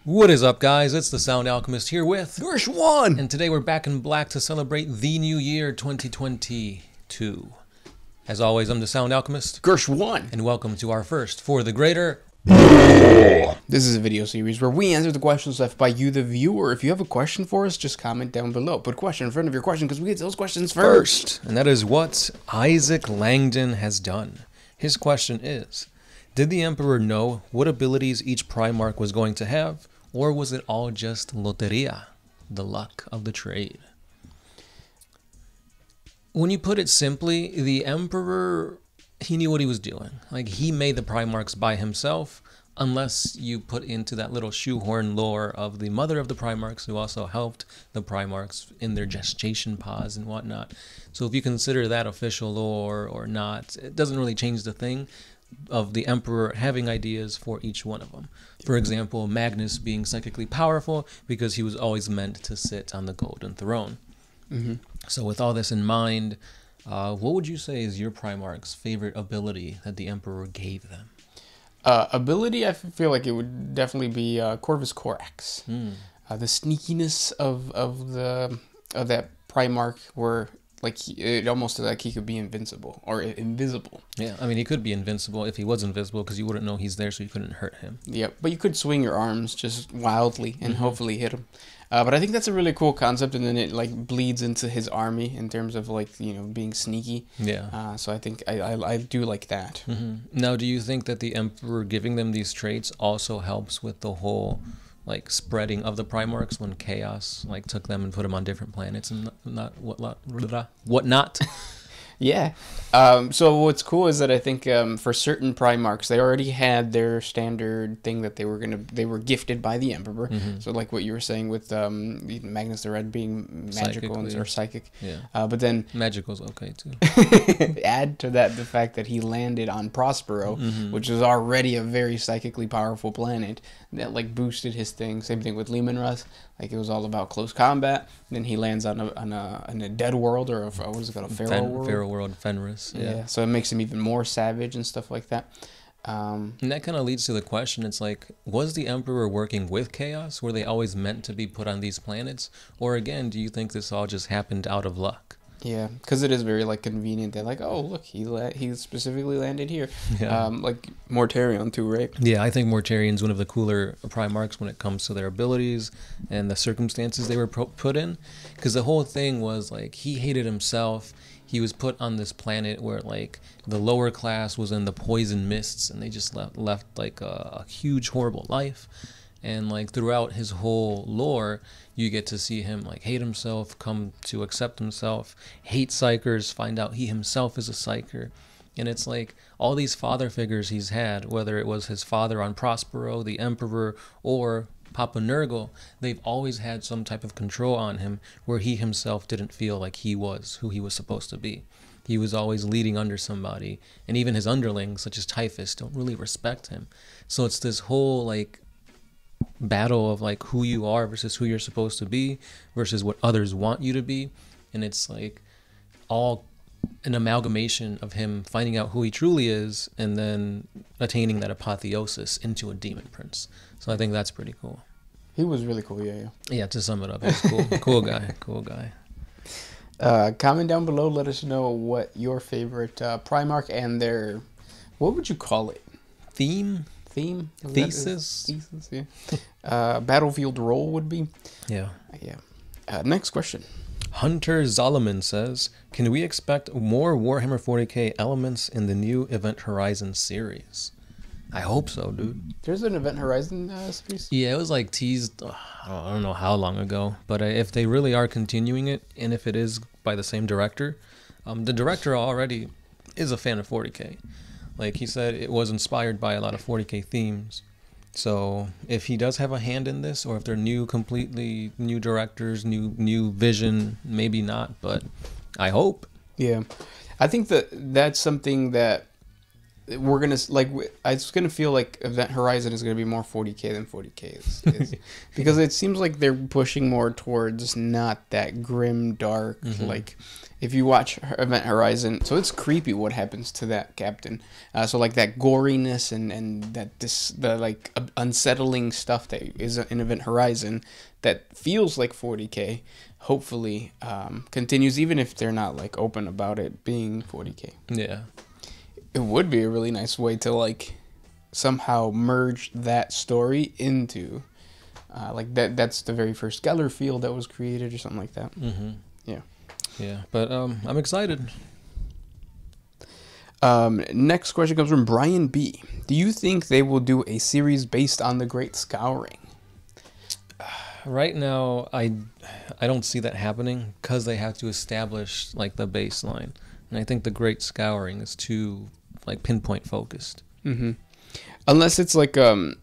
What is up, guys? It's the Sound Alchemist here with Gersh1! and today we're back in black to celebrate the new year 2022. As always, I'm the Sound Alchemist, Gersh1! and welcome to our first For the Greater. This is a video series where we answer the questions left by you, the viewer. If you have a question for us, just comment down below. Put a question in front of your question because we get those questions first. And that is what Isaac Langdon has done. His question is, did the Emperor know what abilities each Primarch was going to have, or was it all just loteria, the luck of the trade? When you put it simply, the Emperor, he knew what he was doing. Like, he made the Primarchs by himself, unless you put into that little shoehorn lore of the mother of the Primarchs, who also helped the Primarchs in their gestation pods and whatnot. So if you consider that official lore or not, it doesn't really change the thing of the Emperor having ideas for each one of them. For example, Magnus being psychically powerful because he was always meant to sit on the golden throne. So with all this in mind, what would you say is your Primarch's favorite ability that the Emperor gave them? Ability, I feel like it would definitely be Corvus Corax. The sneakiness of that Primarch, where it almost like he could be invincible or invisible. Yeah, I mean, he could be invincible if he was invisible because you wouldn't know he's there, so you couldn't hurt him. Yeah, but you could swing your arms just wildly and hopefully hit him. But I think that's a really cool concept, and then it bleeds into his army in terms of being sneaky. Yeah. So I think I do like that. Now, do you think that the Emperor giving them these traits also helps with the whole spreading of the Primarchs when Chaos took them and put them on different planets and whatnot? Yeah. So what's cool is that I think for certain Primarchs, they already had their standard thing that they were gifted by the Emperor. So like what you were saying with Magnus the Red being magical or psychic. Yeah. But then Magical's okay too. add to that the fact that he landed on Prospero, which is already a very psychically powerful planet that boosted his thing. Same thing with Leman Russ. It was all about close combat. Then he lands on a dead world, or what is it called, a feral world? Feral world, Fenris. Yeah. So it makes him even more savage and stuff like that. And that kind of leads to the question, it's was the Emperor working with Chaos? Were they always meant to be put on these planets? Or again, do you think this all just happened out of luck? Yeah, because it is very convenient that oh look, he specifically landed here. Yeah. Mortarion too, right? Yeah, I think Mortarion's one of the cooler Primarchs when it comes to their abilities and the circumstances they were put in. Because the whole thing was he hated himself. He was put on this planet where the lower class was in the poison mists, and they just left a huge horrible life. And throughout his whole lore, you get to see him hate himself, come to accept himself, hate psychers, find out he himself is a psycher. And it's all these father figures he's had, whether it was his father on Prospero, the Emperor, or Papa Nurgle, they've always had some type of control on him where he himself didn't feel like he was who he was supposed to be. He was always leading under somebody, and even his underlings, such as Typhus, don't really respect him. So it's this whole battle of who you are versus who you're supposed to be versus what others want you to be. And it's all an amalgamation of him finding out who he truly is and then attaining that apotheosis into a demon prince. So I think that's pretty cool. He was really cool. Yeah, to sum it up, he's cool. Cool guy. Comment down below, let us know what your favorite Primarch and their, what would you call it, theme, thesis, yeah. Battlefield role would be. Yeah. Next question. Hunter Zolomon says, can we expect more Warhammer 40K elements in the new Event Horizon series? I hope so, dude. There's an Event Horizon series? Yeah, it was teased, I don't know how long ago, but if they really are continuing it, and if it is by the same director, the director already is a fan of 40K. He said it was inspired by a lot of 40K themes. So if he does have a hand in this, or if they're completely new directors, new vision, maybe not, but I hope. Yeah, I think that's something that we're gonna it's gonna feel like Event Horizon is gonna be more 40K than 40K is because it seems like they're pushing more towards not that grim, dark, if you watch Event Horizon, so it's creepy what happens to that captain. So like that goriness and that the like unsettling stuff that is in Event Horizon that feels like 40K. Hopefully, continues even if they're not like open about it being 40K. Yeah, it would be a really nice way to like somehow merge that story into like that's the very first Geller field that was created or something like that. Mm-hmm. Yeah. Yeah, but I'm excited. Next question comes from Brian B. Do you think they will do a series based on the Great Scouring? Right now, I don't see that happening because they have to establish like the baseline, and I think the Great Scouring is too like pinpoint focused. Mm-hmm. Unless it's like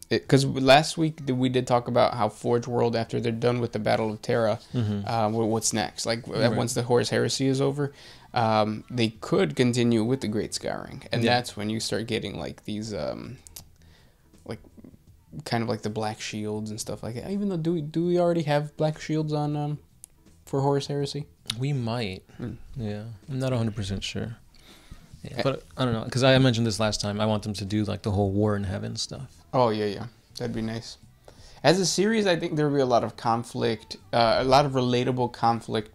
because last week we did talk about how Forge World, after they're done with the Battle of Terra, what's next? Like once the Horus Heresy is over, they could continue with the Great Scouring, and that's when you start getting like these like kind of like the Black Shields and stuff like that. Even though do we already have Black Shields on for Horus Heresy? We might. Yeah, I'm not 100% sure. Yeah, but I don't know, because I mentioned this last time. I want them to do like the whole War in Heaven stuff. Oh yeah, that'd be nice. As a series, I think there will be a lot of conflict, a lot of relatable conflict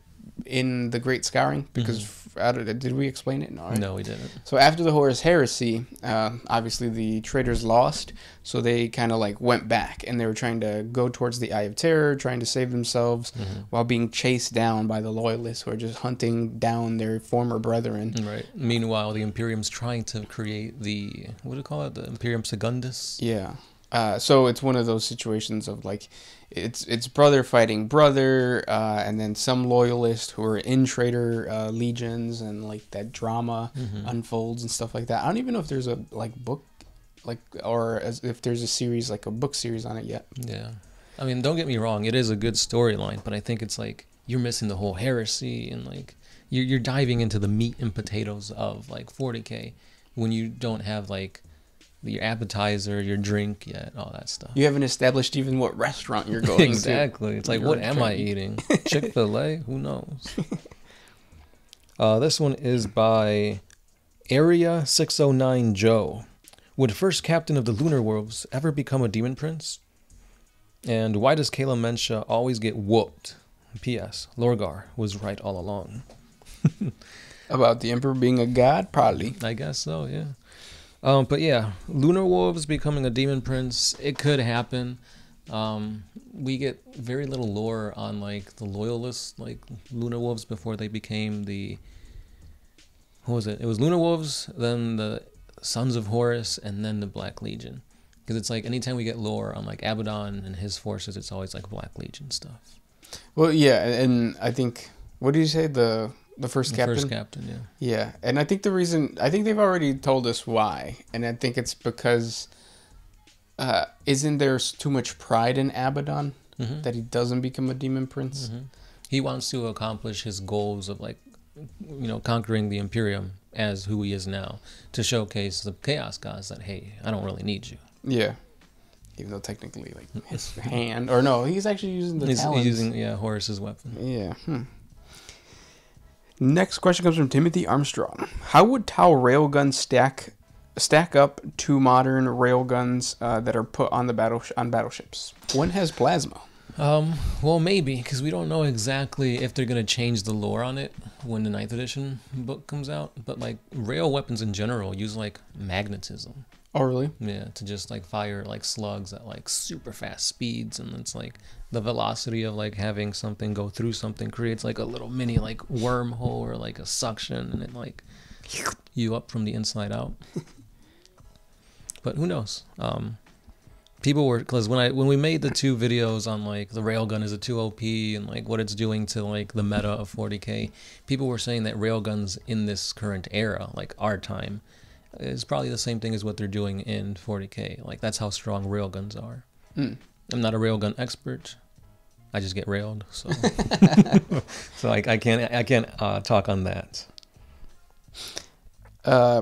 in the Great Scouring. Because did we explain it? No, we didn't. So after the Horus Heresy, obviously the traitors lost, so they kind of like went back, and they were trying to go towards the Eye of Terror, trying to save themselves, while being chased down by the Loyalists, who are just hunting down their former brethren. Right. Meanwhile, the Imperium's trying to create the, what do you call it, the Imperium Secundus? Yeah. So it's one of those situations of like, it's brother fighting brother, and then some loyalists who are in traitor legions, and like that drama unfolds and stuff like that. I don't even know if there's a like book, like, or if there's a series, like a book series on it yet. Yeah. I mean, don't get me wrong, it is a good storyline, but I think it's like you're missing the whole heresy, and like you're diving into the meat and potatoes of like 40K when you don't have like your appetizer, your drink yet, all that stuff. You haven't established even what restaurant you're going exactly. It's like, what am I eating? Chick-fil-A? Who knows? This one is by Area 609 Joe. Would first captain of the Lunar Wolves ever become a demon prince? And why does Kayla Mensha always get whooped? P.S. Lorgar was right all along. About the Emperor being a god? Probably. I guess so, yeah. But yeah, Lunar Wolves becoming a demon prince, it could happen. We get very little lore on like the loyalists, like Lunar Wolves, before they became the, what was it? It was Lunar Wolves, then the Sons of Horus, and then the Black Legion. Because it's like anytime we get lore on like Abaddon and his forces, it's always like Black Legion stuff. Well, yeah, and I think, what did you say, the first captain? First captain, yeah. Yeah, and I think the reason, I think they've already told us why, and I think it's because, isn't there too much pride in Abaddon that he doesn't become a demon prince? He wants to accomplish his goals of like, you know, conquering the Imperium as who he is now, to showcase the Chaos Gods that, hey, I don't really need you. Yeah. Even though technically, like, his hand, or no, he's actually using the talons. He's using, Horus's weapon. Yeah. Next question comes from Timothy Armstrong. How would Tau railguns stack up to modern railguns that are put on the battleships? One has plasma. Well, maybe, because we don't know exactly if they're going to change the lore on it when the 9th edition book comes out. But like rail weapons in general use like magnetism. Oh, really? Yeah, to just like fire like slugs at like super fast speeds, and it's like the velocity of like having something go through something creates like a little mini like wormhole or like a suction, and it like you up from the inside out. But who knows? People were, because when we made the 2 videos on like the railgun is a 2 OP and like what it's doing to like the meta of 40K, people were saying that railguns in this current era, like our time, is probably the same thing as what they're doing in 40K. Like that's how strong railguns are. I'm not a railgun expert. I just get railed, so so I can't talk on that.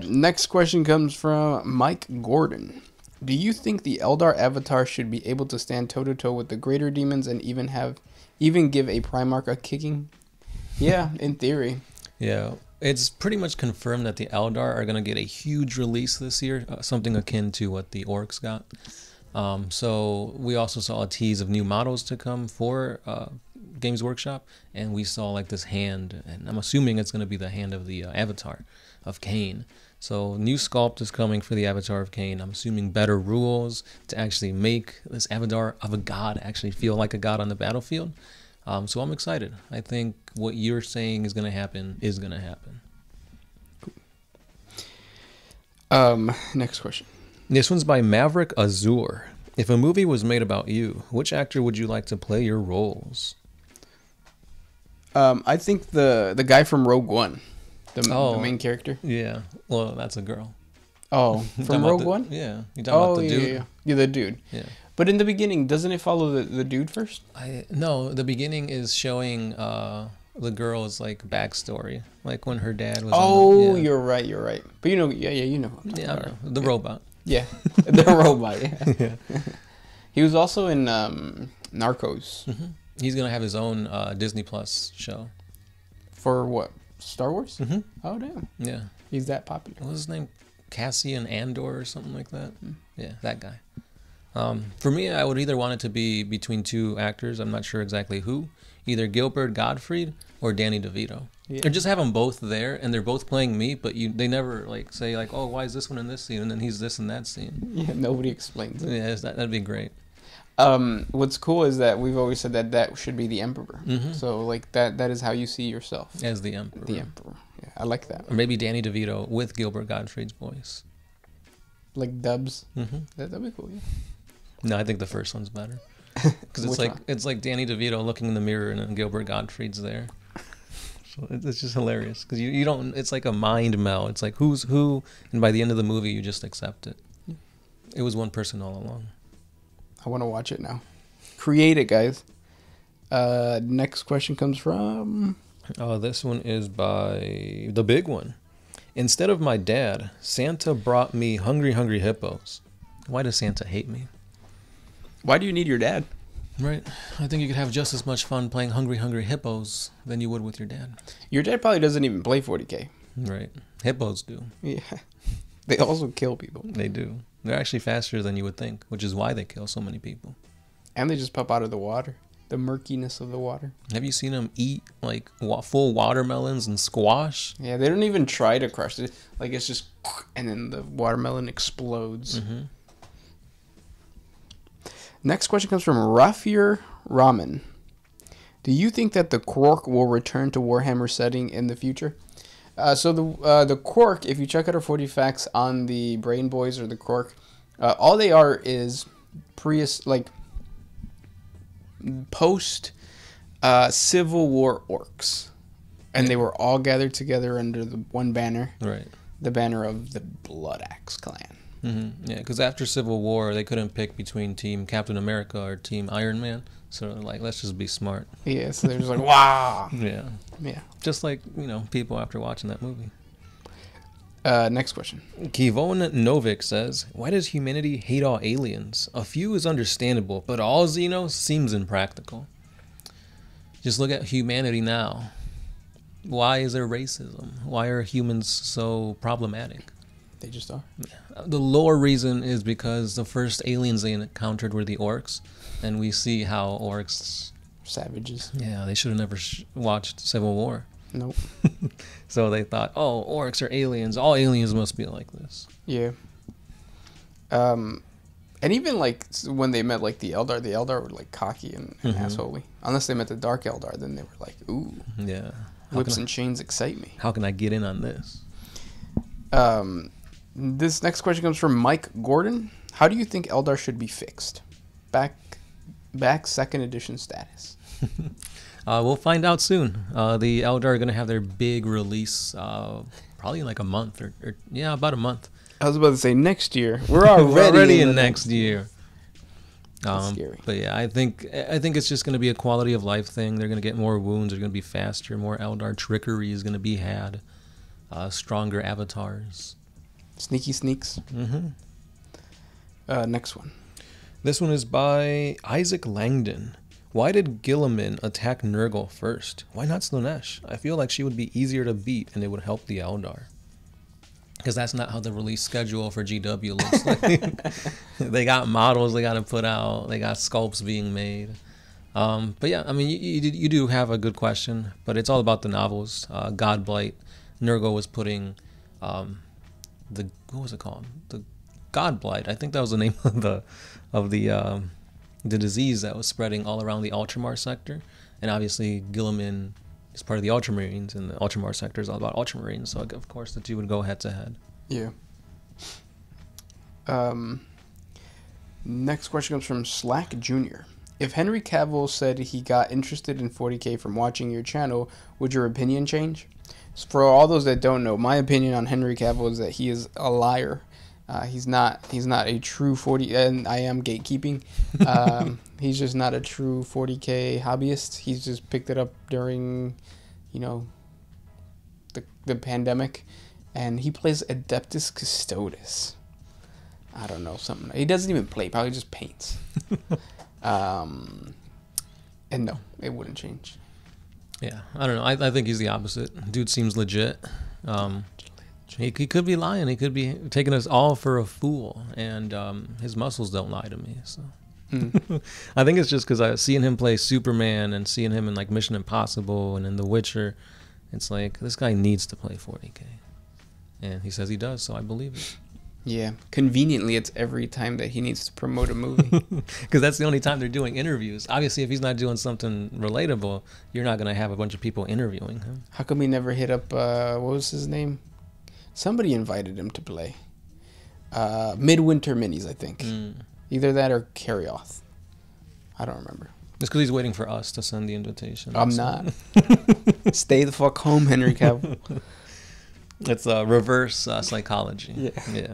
Next question comes from Mike Gordon. Do you think the Eldar avatar should be able to stand toe to toe with the greater demons and even give a Primarch a kicking? Yeah, in theory. Yeah, it's pretty much confirmed that the Eldar are going to get a huge release this year, something akin to what the Orcs got. So we also saw a tease of new models to come for Games Workshop, and we saw like this hand, and I'm assuming it's going to be the hand of the Avatar of Cain. So new sculpt is coming for the Avatar of Cain. I'm assuming better rules to actually make this Avatar of a god actually feel like a god on the battlefield. So I'm excited. I think what you're saying is going to happen is going to happen. Next question. This one's by Maverick Azure. If a movie was made about you, which actor would you like to play your roles? I think the guy from Rogue One, the main character. Yeah. Well, that's a girl. Oh, from Rogue One? Yeah. You talking about the dude? Yeah, the dude. Yeah. But in the beginning, doesn't it follow the dude first? No, the beginning is showing the girl's like backstory, like when her dad was. You're right. But you know. I know. The robot. Yeah, the robot. Yeah. Yeah. He was also in Narcos. Mm-hmm. He's gonna have his own Disney Plus show. For what? Star Wars? Mm-hmm. Oh damn. Yeah. He's that popular. What was his name? Cassian Andor or something like that. Yeah, that guy. For me, I would either want it to be between two actors. I'm not sure exactly who. Either Gilbert Gottfried or Danny DeVito. Yeah. Or just have them both there, and they're both playing me, but they never like say like, oh, why is this one in this scene, and then he's this in that scene. Yeah, nobody explains it. Yeah, that'd be great. What's cool is that we've always said that should be the Emperor. Mm-hmm. So like that is how you see yourself as the Emperor. The Emperor. Yeah, I like that. Or maybe Danny DeVito with Gilbert Gottfried's voice. Like dubs. Mm-hmm. That'd be cool. Yeah. No, I think the first one's better because it's like Danny DeVito looking in the mirror and then Gilbert Gottfried's there. So it's just hilarious because you don't. It's like a mind meld. It's like who's who, and by the end of the movie, you just accept it. It was one person all along. I want to watch it now. Create it, guys. Next question comes from. This one is by the big one. Instead of my dad, Santa brought me hungry, hungry hippos. Why does Santa hate me? Why do you need your dad? Right. I think you could have just as much fun playing Hungry, Hungry Hippos than you would with your dad. Your dad probably doesn't even play 40K. Right. Hippos do. Yeah. They also kill people. They do. They're actually faster than you would think, which is why they kill so many people. And they just pop out of the water. The murkiness of the water. Have you seen them eat like full watermelons and squash? Yeah, they don't even try to crush it. Like it's just, and then the watermelon explodes. Mm-hmm. Next question comes from Rafir Ramen. Do you think that the Quark will return to Warhammer setting in the future? So the Quark, if you check out our 40 facts on the Brain Boys or the Quark, all they are is post Civil War orcs, and they were all gathered together under the one banner, right? The banner of the WAAAGH clan. Mm-hmm. Yeah, because after Civil War, they couldn't pick between Team Captain America or Team Iron Man. So they're like, let's just be smart. Yeah, so they're just like, wow. Yeah. Yeah. Just like, people after watching that movie. Next question. Kivon Novik says, why does humanity hate all aliens? A few is understandable, but all Xenos seems impractical. Just look at humanity now. Why is there racism? Why are humans so problematic? They just are. The lore reason is because the first aliens they encountered were the orcs, and we see how orcs... Savages. Yeah, they should have never watched Civil War. Nope. So they thought, oh, orcs are aliens. All aliens must be like this. Yeah. And even like when they met like the Eldar were like cocky and assholey. Unless they met the Dark Eldar, then they were like, ooh. Yeah. Whips and chains excite me. How can I get in on this? This next question comes from Mike Gordon. How do you think Eldar should be fixed? Back second edition status. We'll find out soon. The Eldar are going to have their big release probably in like a month or about a month. I was about to say next year. We're already in next year. That's scary. But yeah, I think it's just going to be a quality of life thing. They're going to get more wounds. They're going to be faster. More Eldar trickery is going to be had. Stronger avatars. Sneaky sneaks. Mm-hmm. Next one. This one is by Isaac Langdon. Why did Gilliman attack Nurgle first? Why not Slaanesh? I feel like she would be easier to beat and it would help the Eldar. Because that's not how the release schedule for GW looks like. They got models they got to put out. They got sculpts being made. But yeah, I mean, you do have a good question, but it's all about the novels. Godblight. Nurgle was putting what was it called? The Godblight. I think that was the name of the disease that was spreading all around the Ultramar sector. And obviously Gilliman is part of the Ultramarines, and the Ultramar sector is all about Ultramarines. So of course the two would go head to head. Yeah. Next question comes from Slack Jr. If Henry Cavill said he got interested in 40K from watching your channel, would your opinion change? For all those that don't know, my opinion on Henry Cavill is that he is a liar. He's not a true 40, and I am gatekeeping. He's just not a true 40K hobbyist. He's just picked it up during, the pandemic, and he plays Adeptus Custodes. I don't know, something. He doesn't even play, probably just paints. And no, it wouldn't change. Yeah, I don't know. I think he's the opposite. Dude seems legit. He could be lying. He could be taking us all for a fool, and his muscles don't lie to me. So I think it's just because seeing him play Superman and seeing him in like Mission Impossible and in The Witcher, it's like this guy needs to play 40K, and he says he does, so I believe it. Yeah, conveniently, it's every time that he needs to promote a movie. Because that's the only time they're doing interviews. Obviously, if he's not doing something relatable, you're not going to have a bunch of people interviewing him. How come he never hit up, what was his name? Somebody invited him to play. Midwinter Minis, I think. Either that or Carrioth. I don't remember. It's because he's waiting for us to send the invitation. I'm not. Stay the fuck home, Henry Cavill. It's reverse psychology. Yeah.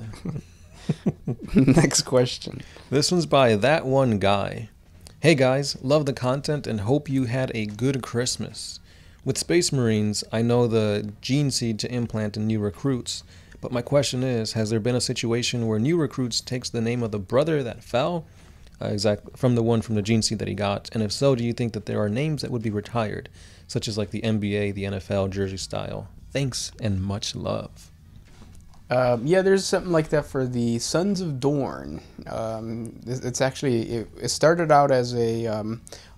Next question. This one's by That One Guy. Hey guys, love the content and hope you had a good Christmas. With Space Marines, I know the gene seed to implant in new recruits, but my question is, has there been a situation where new recruits takes the name of the brother that fell, from the gene seed that he got? And if so, do you think that there are names that would be retired, such as like the NBA, the NFL, jersey style? Thanks and much love. Yeah, there's something like that for the Sons of Dorne. It's actually, it started out as a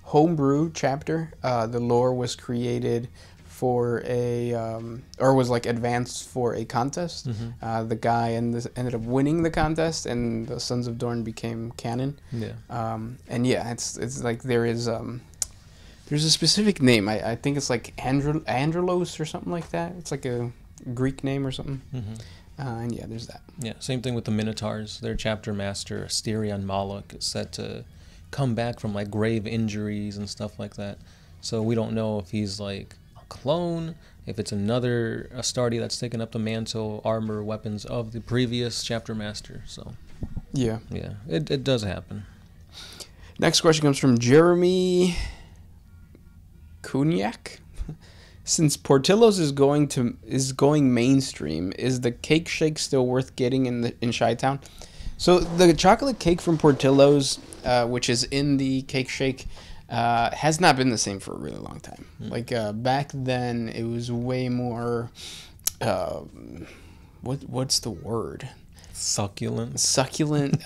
homebrew chapter. The lore was created for or was like advanced for a contest. The guy ended up winning the contest, and the Sons of Dorne became canon. Yeah. And yeah, it's like there's a specific name. I think it's like Androlos or something like that. It's like a Greek name or something. And yeah, there's that. Yeah, same thing with the Minotaurs. Their chapter master, Asterion Moloch, is said to come back from like grave injuries and stuff like that. So we don't know if he's like a clone, if it's another Astarte that's taken up the mantle, armor, weapons of the previous chapter master. So yeah, it does happen. Next question comes from Jeremy Kunyak. Since Portillo's is going mainstream, is the cake shake still worth getting in Chi-Town? So the chocolate cake from Portillo's, which is in the cake shake, has not been the same for a really long time. Like back then, it was way more. What's the word? Succulent. Succulent.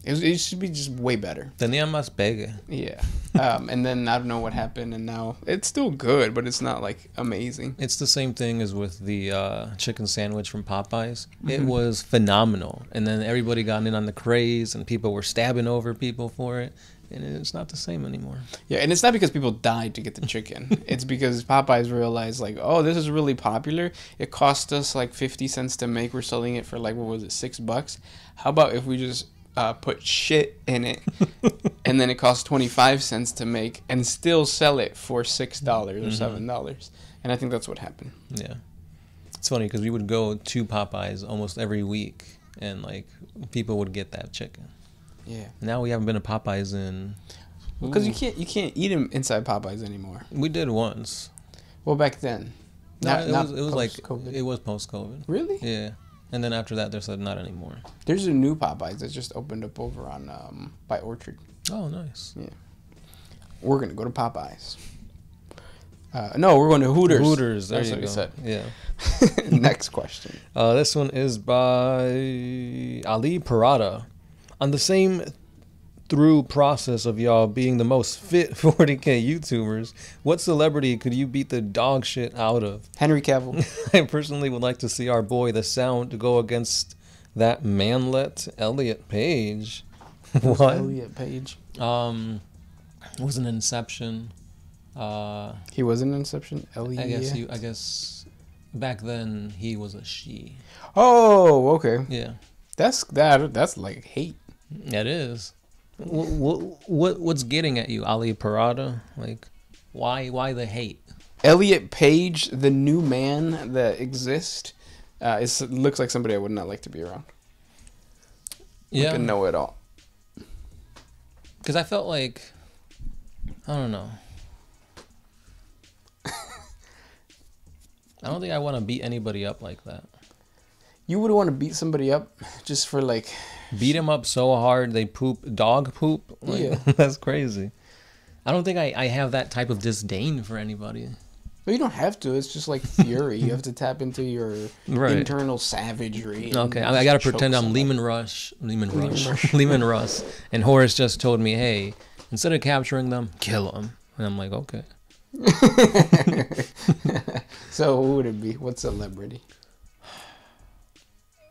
It should be just way better. Tenía más pegue. Yeah. And then I don't know what happened, and now it's still good, but it's not like amazing. It's the same thing as with the chicken sandwich from Popeyes. It was phenomenal, and then everybody got in on the craze, and people were stabbing over people for it, and it's not the same anymore. Yeah, and it's not because people died to get the chicken. It's because Popeyes realized, like, oh, this is really popular. It cost us like 50 cents to make. We're selling it for like, what was it, $6? How about if we just put shit in it, and then it costs 25 cents to make, and still sell it for $6 or $7? And I think that's what happened. Yeah, it's funny because we would go to Popeyes almost every week, and like people would get that chicken. Yeah. Now we haven't been to Popeyes in. Because you can't eat them inside Popeyes anymore. We did once. Well, back then. No, it was like COVID. It was post-COVID. Really? Yeah. And then after that, they said not anymore. There's a new Popeyes that just opened up over on by Orchard. Oh, nice. Yeah. We're going to go to Popeyes. No, we're going to Hooters. Hooters, there That's you what go. he said. Yeah. Next question. This one is by Ali Parada. On the same through process of y'all being the most fit 40K YouTubers, what celebrity could you beat the dog shit out of? Henry Cavill. I personally would like to see our boy The Sound go against that manlet Elliot Page. What? Elliot Page. Was an Inception. He was in Inception. I guess back then he was a she. Oh, okay. Yeah. That's like hate. It is. What's getting at you, Ali Parada? Like, why the hate? Elliot Page, the new man that exists, it looks like somebody I would not like to be around. Yeah. Like a know-it-all. Because I felt like, I don't know. I don't think I want to beat anybody up like that. You would want to beat somebody up just for like... Beat him up so hard they poop dog poop? Like, Yeah. That's crazy. I don't think I have that type of disdain for anybody. But you don't have to. It's just like fury. You have to tap into your internal savagery. Okay, I got to pretend I'm Lehman Russ. And Horace just told me, hey, instead of capturing them, kill them. And I'm like, okay. So who would it be? What celebrity?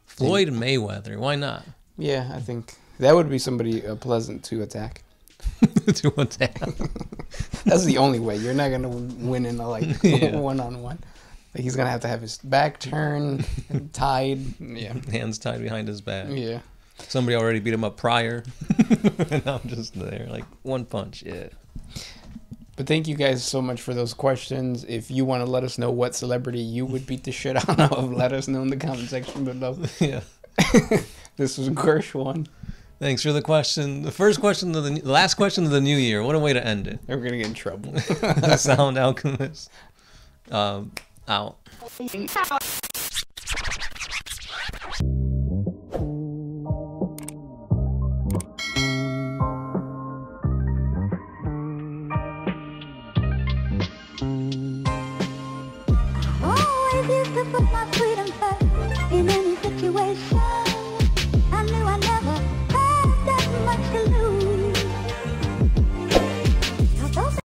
Floyd Mayweather. Why not? Yeah, I think that would be somebody pleasant to attack. To attack. That's the only way. You're not gonna win in a one-on-one. Like he's gonna have to have his back turned, and tied. Yeah, hands tied behind his back. Yeah. Somebody already beat him up prior, and I'm just there, like one punch. Yeah. But thank you guys so much for those questions. If you want to let us know what celebrity you would beat the shit out of, let us know in the comment section below. Yeah. This was Gershwin. Thanks for the question. The first question of the last question of the new year. What a way to end it. We're gonna get in trouble. The Sound Alchemist. Out. Always used to put my freedom first in any situation.